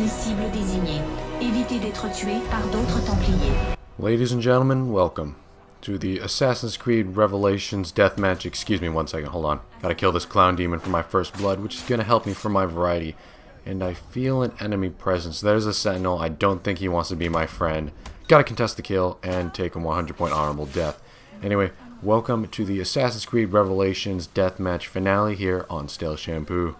cible désignée. Évitez d'être tué par d'autres Templiers. Ladies and gentlemen, welcome to the Assassin's Creed Revelations Deathmatch. Excuse me one second, hold on. Gotta kill this clown demon for my first blood, which is gonna help me for my variety. And I feel an enemy presence. There's a sentinel. I don't think he wants to be my friend. Gotta contest the kill and take a 100 point honorable death. Anyway, welcome to the Assassin's Creed Revelations Deathmatch finale here on StealthShampoo.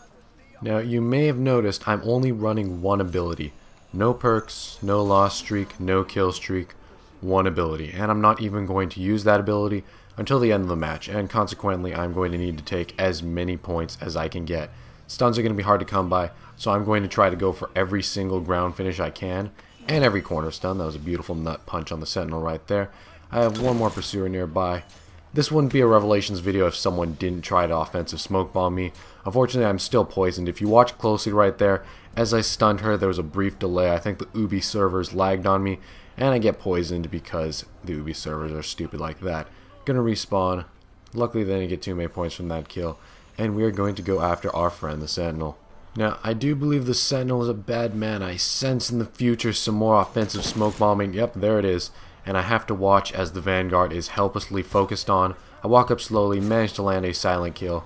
Now, you may have noticed I'm only running one ability. No perks, no loss streak, no kill streak, one ability. And I'm not even going to use that ability until the end of the match, and consequently I'm going to need to take as many points as I can get. Stuns are going to be hard to come by, so I'm going to try to go for every single ground finish I can, and every corner stun. That was a beautiful nut punch on the sentinel right there. I have one more pursuer nearby. This wouldn't be a Revelations video if someone didn't try to offensive smoke bomb me. Unfortunately, I'm still poisoned. If you watch closely right there, as I stunned her, there was a brief delay. I think the Ubi servers lagged on me, and I get poisoned because the Ubi servers are stupid like that. Gonna respawn. Luckily, they didn't get too many points from that kill, and we are going to go after our friend, the Sentinel. Now, I do believe the Sentinel is a bad man. I sense in the future some more offensive smoke bombing. Yep, there it is. And I have to watch as the Vanguard is helplessly focused on. I walk up slowly, manage to land a silent kill.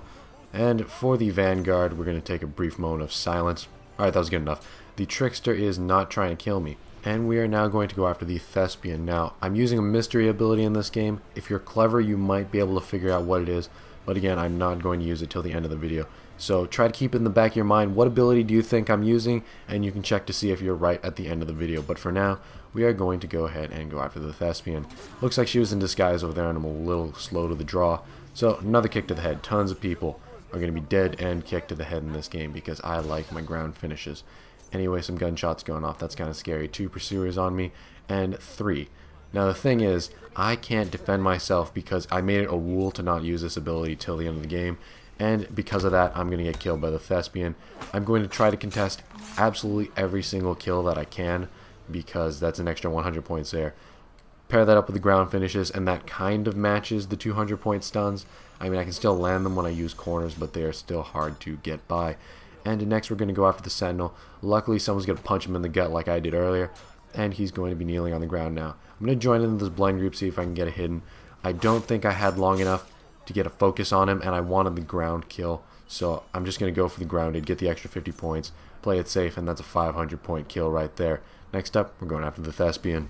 And for the Vanguard, we're going to take a brief moment of silence. Alright, that was good enough. The Trickster is not trying to kill me. And we are now going to go after the Thespian. Now, I'm using a mystery ability in this game. If you're clever, you might be able to figure out what it is. But again, I'm not going to use it till the end of the video. So try to keep it in the back of your mind. What ability do you think I'm using? And you can check to see if you're right at the end of the video. But for now, we are going to go ahead and go after the Thespian. Looks like she was in disguise over there, and I'm a little slow to the draw. So another kick to the head. Tons of people are going to be dead and kicked to the head in this game because I like my ground finishes. Anyway, some gunshots going off. That's kind of scary. 2 pursuers on me and 3. Now the thing is, I can't defend myself because I made it a rule to not use this ability till the end of the game. And because of that, I'm going to get killed by the Thespian. I'm going to try to contest absolutely every single kill that I can, because that's an extra 100 points there. Pair that up with the ground finishes, and that kind of matches the 200 point stuns. I mean, I can still land them when I use corners, but they are still hard to get by. And next we're going to go after the Sentinel. Luckily, someone's going to punch him in the gut like I did earlier, and he's going to be kneeling on the ground now. I'm going to join into this blind group, see if I can get a hidden. I don't think I had long enough to get a focus on him, and I wanted the ground kill, so I'm just going to go for the grounded, get the extra 50 points, play it safe, and that's a 500 point kill right there. Next up, we're going after the Thespian.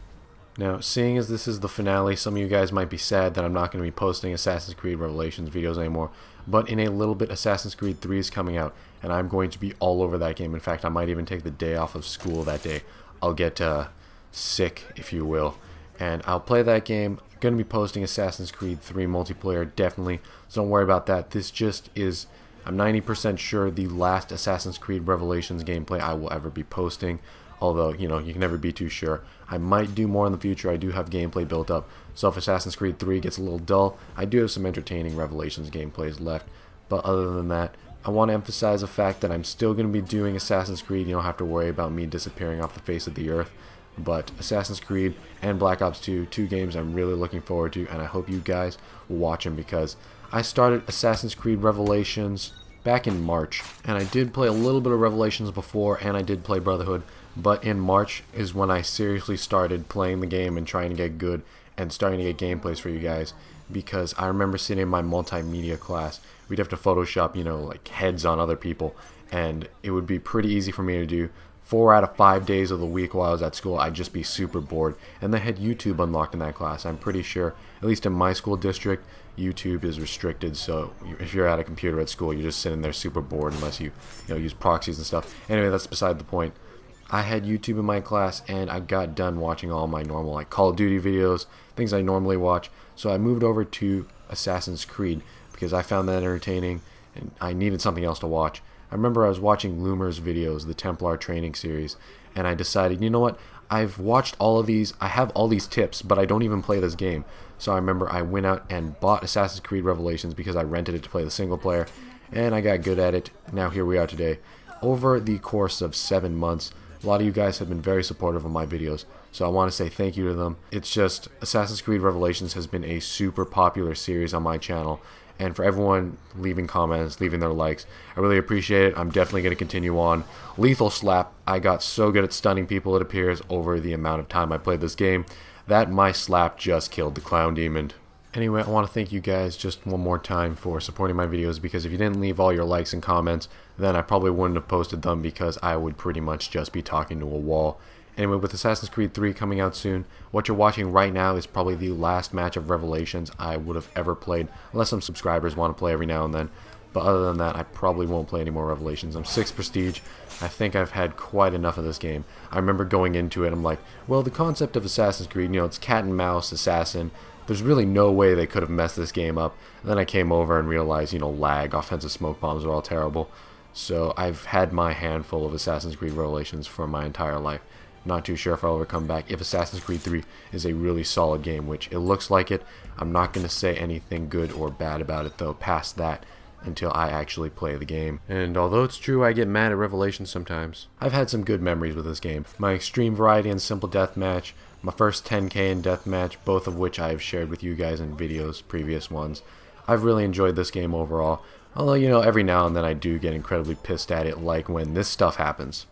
Now, seeing as this is the finale, some of you guys might be sad that I'm not going to be posting Assassin's Creed Revelations videos anymore, but in a little bit, Assassin's Creed 3 is coming out, and I'm going to be all over that game. In fact, I might even take the day off of school that day. I'll get sick, if you will, and I'll play that game. I'm going to be posting Assassin's Creed 3 multiplayer, definitely, so don't worry about that. This just is, I'm 90% sure, the last Assassin's Creed Revelations gameplay I will ever be posting. Although, you know, you can never be too sure. I might do more in the future. I do have gameplay built up. So if Assassin's Creed 3 gets a little dull, I do have some entertaining Revelations gameplays left. But other than that, I want to emphasize the fact that I'm still going to be doing Assassin's Creed. You don't have to worry about me disappearing off the face of the earth. But Assassin's Creed and Black Ops 2, 2 games I'm really looking forward to. And I hope you guys will watch them, because I started Assassin's Creed Revelations back in March. And I did play a little bit of Revelations before, and I did play Brotherhood. But in March is when I seriously started playing the game and trying to get good and starting to get gameplays for you guys, because I remember sitting in my multimedia class. We'd have to Photoshop, you know, like heads on other people, and it would be pretty easy for me to do. 4 out of 5 days of the week while I was at school, I'd just be super bored. And they had YouTube unlocked in that class. I'm pretty sure, at least in my school district, YouTube is restricted, so if you're at a computer at school, you're just sitting there super bored unless you use proxies and stuff. Anyway, that's beside the point. I had YouTube in my class, and I got done watching all my normal, like, Call of Duty videos, things I normally watch, so I moved over to Assassin's Creed because I found that entertaining and I needed something else to watch. I remember I was watching Loomer's videos, the Templar training series, and I decided, you know what, I've watched all of these, I have all these tips, but I don't even play this game. So I remember I went out and bought Assassin's Creed Revelations because I rented it to play the single player, and I got good at it. Now here we are today. Over the course of 7 months, a lot of you guys have been very supportive of my videos, so I want to say thank you to them. It's just, Assassin's Creed Revelations has been a super popular series on my channel, and for everyone leaving comments, leaving their likes. I really appreciate it. I'm definitely going to continue on. Lethal Slap. I got so good at stunning people, it appears, over the amount of time I played this game, that my slap just killed the Clown Demon. Anyway, I want to thank you guys just one more time for supporting my videos, because if you didn't leave all your likes and comments, then I probably wouldn't have posted them, because I would pretty much just be talking to a wall. Anyway, with Assassin's Creed 3 coming out soon, what you're watching right now is probably the last match of Revelations I would have ever played, unless some subscribers want to play every now and then. But other than that, I probably won't play any more Revelations. I'm 6 Prestige. I think I've had quite enough of this game. I remember going into it, I'm like, well, the concept of Assassin's Creed, you know, it's cat and mouse, assassin. There's really no way they could have messed this game up. And then I came over and realized, you know, lag, offensive smoke bombs are all terrible. So I've had my handful of Assassin's Creed Revelations for my entire life. Not too sure if I'll ever come back. If Assassin's Creed 3 is a really solid game, which it looks like it, I'm not going to say anything good or bad about it, though, past that, until I actually play the game. And although it's true I get mad at Revelations sometimes, I've had some good memories with this game. My Extreme Variety and Simple Deathmatch, my first 10k in Deathmatch, both of which I have shared with you guys in videos, previous ones. I've really enjoyed this game overall, although, you know, every now and then I do get incredibly pissed at it, like when this stuff happens.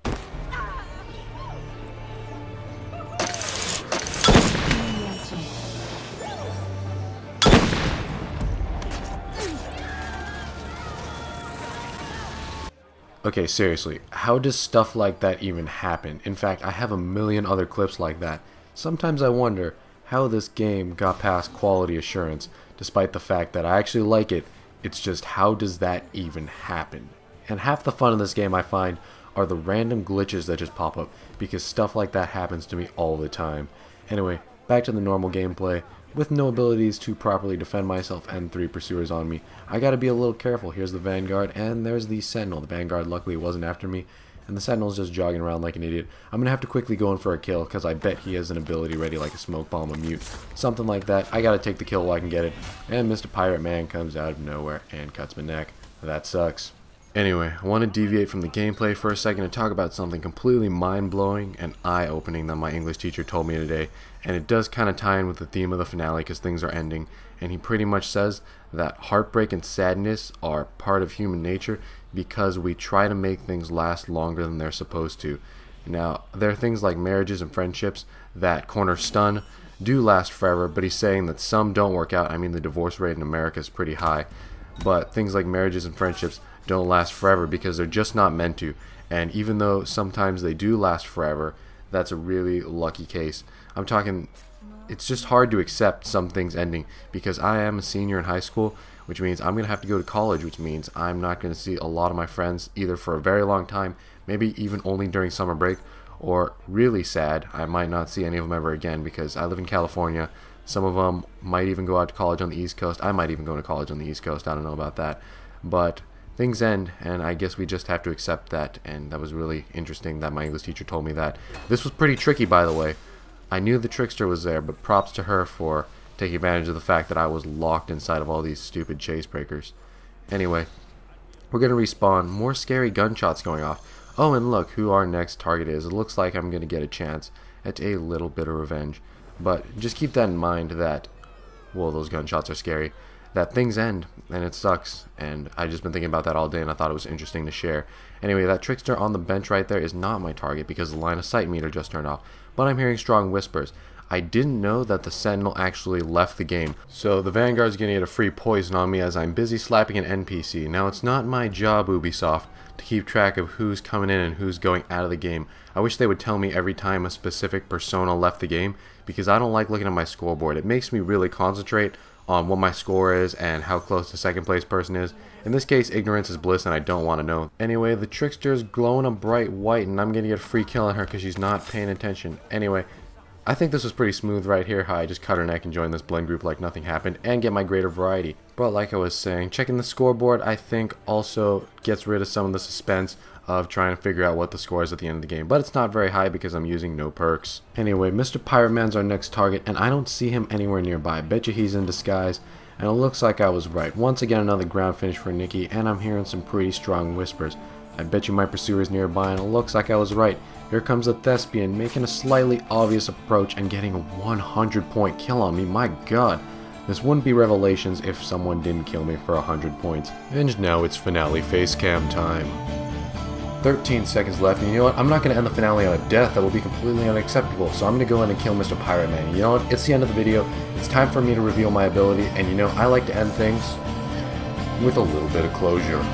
Okay, seriously, how does stuff like that even happen? In fact, I have a million other clips like that. Sometimes I wonder how this game got past quality assurance, despite the fact that I actually like it. It's just, how does that even happen? And half the fun of this game, I find, are the random glitches that just pop up, because stuff like that happens to me all the time. Anyway, back to the normal gameplay. With no abilities to properly defend myself and 3 pursuers on me, I gotta be a little careful. Here's the Vanguard, and there's the Sentinel. The Vanguard luckily wasn't after me, and the Sentinel's just jogging around like an idiot. I'm gonna have to quickly go in for a kill, because I bet he has an ability ready like a smoke bomb, a mute, something like that. I gotta take the kill while I can get it, and Mr. Pirate Man comes out of nowhere and cuts my neck. That sucks. Anyway, I want to deviate from the gameplay for a second and talk about something completely mind-blowing and eye-opening that my English teacher told me today, and it does kind of tie in with the theme of the finale because things are ending, and he pretty much says that heartbreak and sadness are part of human nature because we try to make things last longer than they're supposed to. Now, there are things like marriages and friendships that, corner stun, do last forever, but he's saying that some don't work out. I mean, the divorce rate in America is pretty high, but things like marriages and friendships don't last forever because they're just not meant to. And even though sometimes they do last forever, that's a really lucky case. I'm talking, it's just hard to accept some things ending because I am a senior in high school, which means I'm going to have to go to college, which means I'm not going to see a lot of my friends either for a very long time, maybe even only during summer break, or really sad, I might not see any of them ever again because I live in California. Some of them might even go out to college on the East Coast. I might even go to college on the East Coast. I don't know about that. But things end, and I guess we just have to accept that, and that was really interesting that my English teacher told me that. This was pretty tricky, by the way. I knew the trickster was there, but props to her for taking advantage of the fact that I was locked inside of all these stupid chase breakers. Anyway, we're going to respawn. More scary gunshots going off. Oh, and look who our next target is. It looks like I'm going to get a chance at a little bit of revenge. But just keep that in mind that, well, those gunshots are scary, that things end, and it sucks. And I've just been thinking about that all day, and I thought it was interesting to share. Anyway, that trickster on the bench right there is not my target because the line of sight meter just turned off. But I'm hearing strong whispers. I didn't know that the Sentinel actually left the game. So the Vanguard's gonna get a free poison on me as I'm busy slapping an NPC. Now it's not my job, Ubisoft, to keep track of who's coming in and who's going out of the game. I wish they would tell me every time a specific persona left the game, because I don't like looking at my scoreboard. It makes me really concentrate on what my score is and how close the second place person is. In this case, ignorance is bliss and I don't want to know. Anyway, the trickster's glowing a bright white and I'm gonna get a free kill on her because she's not paying attention. Anyway, I think this was pretty smooth right here, how I just cut her neck and joined this blend group like nothing happened and get my greater variety. But like I was saying, checking the scoreboard I think also gets rid of some of the suspense of trying to figure out what the score is at the end of the game. But it's not very high because I'm using no perks. Anyway, Mr. Pirate Man's our next target and I don't see him anywhere nearby. Bet you he's in disguise. And it looks like I was right. Once again, another ground finish for Nikki, and I'm hearing some pretty strong whispers. I bet you my pursuer's nearby, and it looks like I was right. Here comes a thespian, making a slightly obvious approach and getting a 100-point kill on me. My god, This wouldn't be Revelations if someone didn't kill me for 100 points. And now it's finale face cam time. 13 seconds left, and you know what? I'm not going to end the finale on a death. That will be completely unacceptable, so I'm going to go in and kill Mr. Pirate Man. You know what? It's the end of the video. It's time for me to reveal my ability, and you know, I like to end things with a little bit of closure.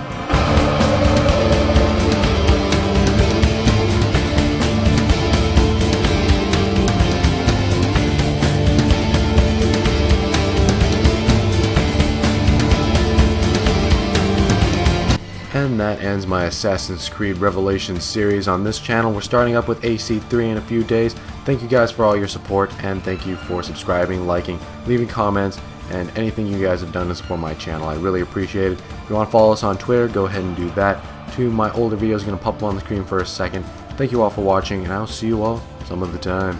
And that ends my Assassin's Creed Revelations series on this channel. We're starting up with AC3 in a few days. Thank you guys for all your support, and thank you for subscribing, liking, leaving comments, and anything you guys have done to support my channel. I really appreciate it. If you want to follow us on Twitter, go ahead and do that. Two of my older videos are going to pop up on the screen for a second. Thank you all for watching, and I'll see you all some of the time.